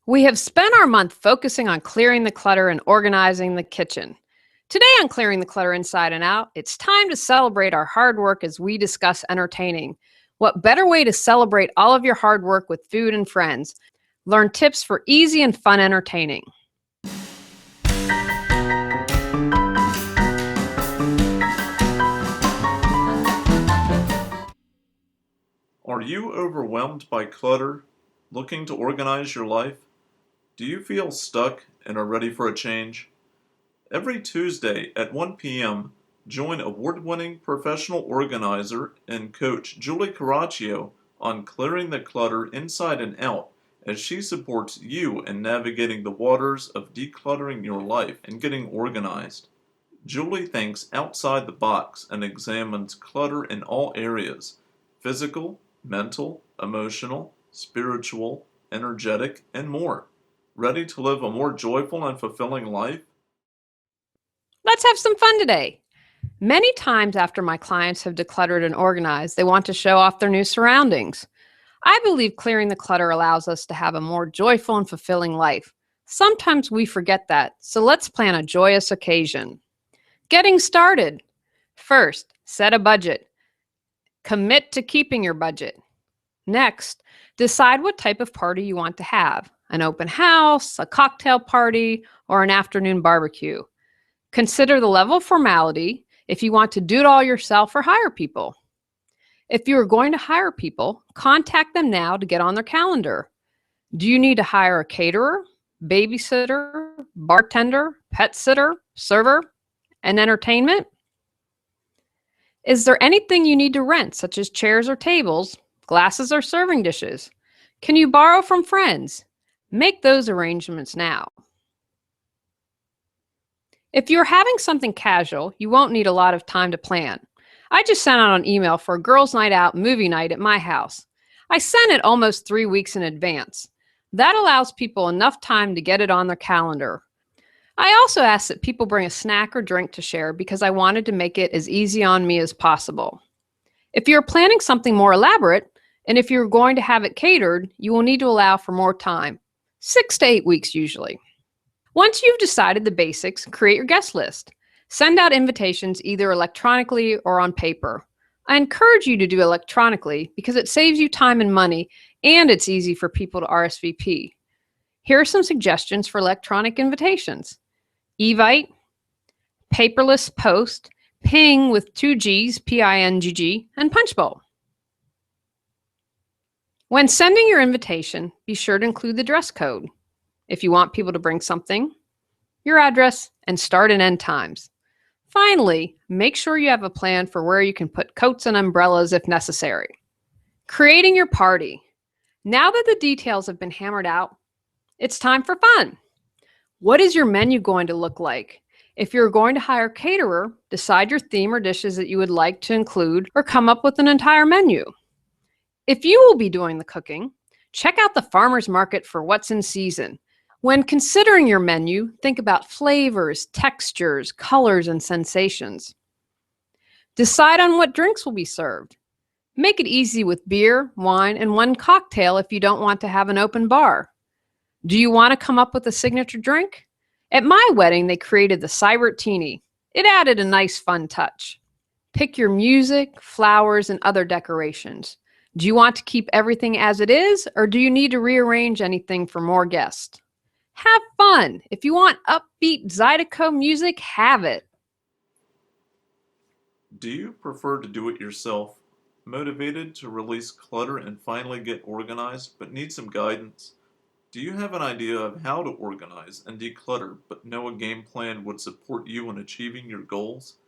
We have spent our month focusing on clearing the clutter and organizing the kitchen. Today on Clearing the Clutter Inside and Out, it's time to celebrate our hard work as we discuss entertaining. What better way to celebrate all of your hard work with food and friends? Learn tips for easy and fun entertaining. Are you overwhelmed by clutter, looking to organize your life? Do you feel stuck and are ready for a change? Every Tuesday at 1 p.m., join award-winning professional organizer and coach Julie Coraccio on Clearing the Clutter Inside and Out as she supports you in navigating the waters of decluttering your life and getting organized. Julie thinks outside the box and examines clutter in all areas: physical, mental, emotional, spiritual, energetic, and more. Ready to live a more joyful and fulfilling life? Let's have some fun today. Many times after my clients have decluttered and organized, they want to show off their new surroundings. I believe clearing the clutter allows us to have a more joyful and fulfilling life. Sometimes we forget that, so let's plan a joyous occasion. Getting started. First, set a budget. Commit to keeping your budget. Next, decide what type of party you want to have: an open house, a cocktail party, or an afternoon barbecue. Consider the level of formality if you want to do it all yourself or hire people. If you are going to hire people, contact them now to get on their calendar. Do you need to hire a caterer, babysitter, bartender, pet sitter, server, and entertainment? Is there anything you need to rent, such as chairs or tables, glasses or serving dishes? Can you borrow from friends? Make those arrangements now. If you're having something casual, you won't need a lot of time to plan. I just sent out an email for a girls' night out movie night at my house. I sent it almost 3 weeks in advance. That allows people enough time to get it on their calendar. I also asked that people bring a snack or drink to share because I wanted to make it as easy on me as possible. If you're planning something more elaborate, and if you're going to have it catered, you will need to allow for more time, 6 to 8 weeks usually. Once you've decided the basics, create your guest list. Send out invitations either electronically or on paper. I encourage you to do electronically because it saves you time and money, and it's easy for people to RSVP. Here are some suggestions for electronic invitations: Evite, paperless post, Ping with 2 G's, P-I-N-G-G, and Punchbowl. When sending your invitation, be sure to include the dress code. If you want people to bring something, your address, and start and end times. Finally, make sure you have a plan for where you can put coats and umbrellas if necessary. Creating your party. Now that the details have been hammered out, it's time for fun. What is your menu going to look like? If you're going to hire a caterer, decide your theme or dishes that you would like to include or come up with an entire menu. If you will be doing the cooking, check out the farmer's market for what's in season. When considering your menu, think about flavors, textures, colors, and sensations. Decide on what drinks will be served. Make it easy with beer, wine, and one cocktail if you don't want to have an open bar. Do you want to come up with a signature drink? At my wedding, they created the Cybertini. It added a nice fun touch. Pick your music, flowers, and other decorations. Do you want to keep everything as it is, or do you need to rearrange anything for more guests? Have fun. If you want upbeat Zydeco music, have it. Do you prefer to do it yourself, motivated to release clutter and finally get organized, but need some guidance? Do you have an idea of how to organize and declutter, but know a game plan would support you in achieving your goals?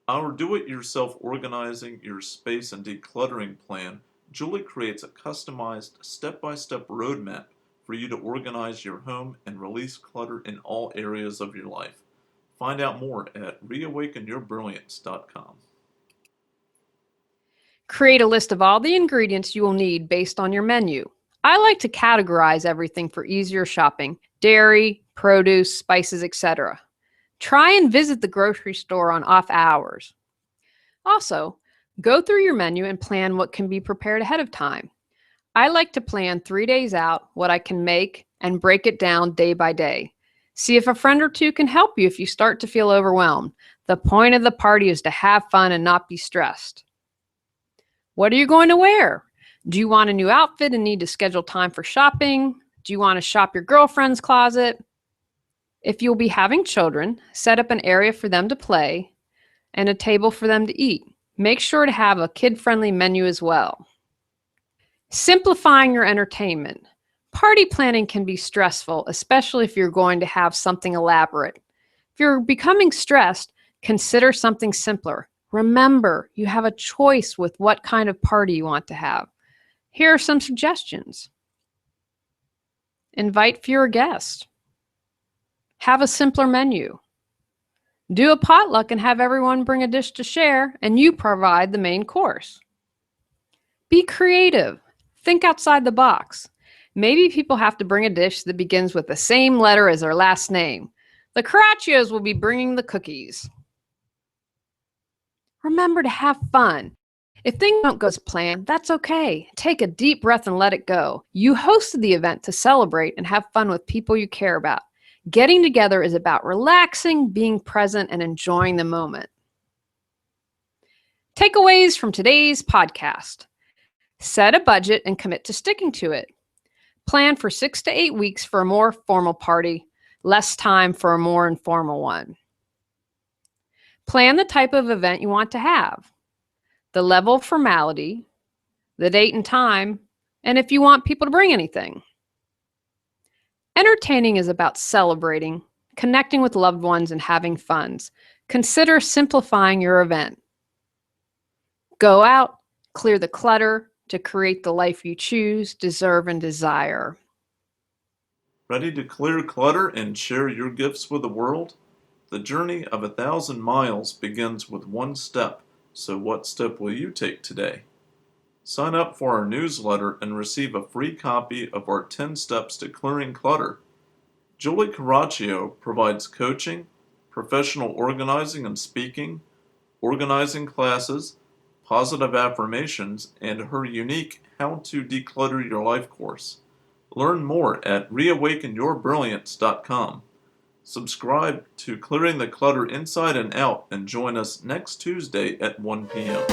Our do-it-yourself organizing your space and decluttering plan, Julie creates a customized step-by-step roadmap for you to organize your home and release clutter in all areas of your life. Find out more at reawakenyourbrilliance.com. Create a list of all the ingredients you will need based on your menu. I like to categorize everything for easier shopping: dairy, produce, spices, etc. Try and visit the grocery store on off hours. Also, go through your menu and plan what can be prepared ahead of time. I like to plan 3 days out what I can make and break it down day by day. See if a friend or two can help you if you start to feel overwhelmed. The point of the party is to have fun and not be stressed. What are you going to wear? Do you want a new outfit and need to schedule time for shopping? Do you want to shop your girlfriend's closet? If you'll be having children, set up an area for them to play and a table for them to eat. Make sure to have a kid-friendly menu as well. Simplifying your entertainment. Party planning can be stressful, especially if you're going to have something elaborate. If you're becoming stressed, consider something simpler. Remember, you have a choice with what kind of party you want to have. Here are some suggestions. Invite fewer guests. Have a simpler menu. Do a potluck and have everyone bring a dish to share, and you provide the main course. Be creative. Think outside the box. Maybe people have to bring a dish that begins with the same letter as their last name. The Coraccios will be bringing the cookies. Remember to have fun. If things don't go as planned, that's okay. Take a deep breath and let it go. You hosted the event to celebrate and have fun with people you care about. Getting together is about relaxing, being present, and enjoying the moment. Takeaways from today's podcast. Set a budget and commit to sticking to it. Plan for 6 to 8 weeks for a more formal party, less time for a more informal one. Plan the type of event you want to have, the level of formality, the date and time, and if you want people to bring anything. Entertaining is about celebrating, connecting with loved ones, and having fun. Consider simplifying your event. Go out, clear the clutter to create the life you choose, deserve, and desire. Ready to clear clutter and share your gifts with the world? The journey of 1,000 miles begins with one step, so what step will you take today? Sign up for our newsletter and receive a free copy of our 10 Steps to Clearing Clutter. Julie Coraccio provides coaching, professional organizing and speaking, organizing classes, positive affirmations, and her unique How to Declutter Your Life course. Learn more at reawakenyourbrilliance.com. Subscribe to Clearing the Clutter Inside and Out and join us next Tuesday at 1 p.m.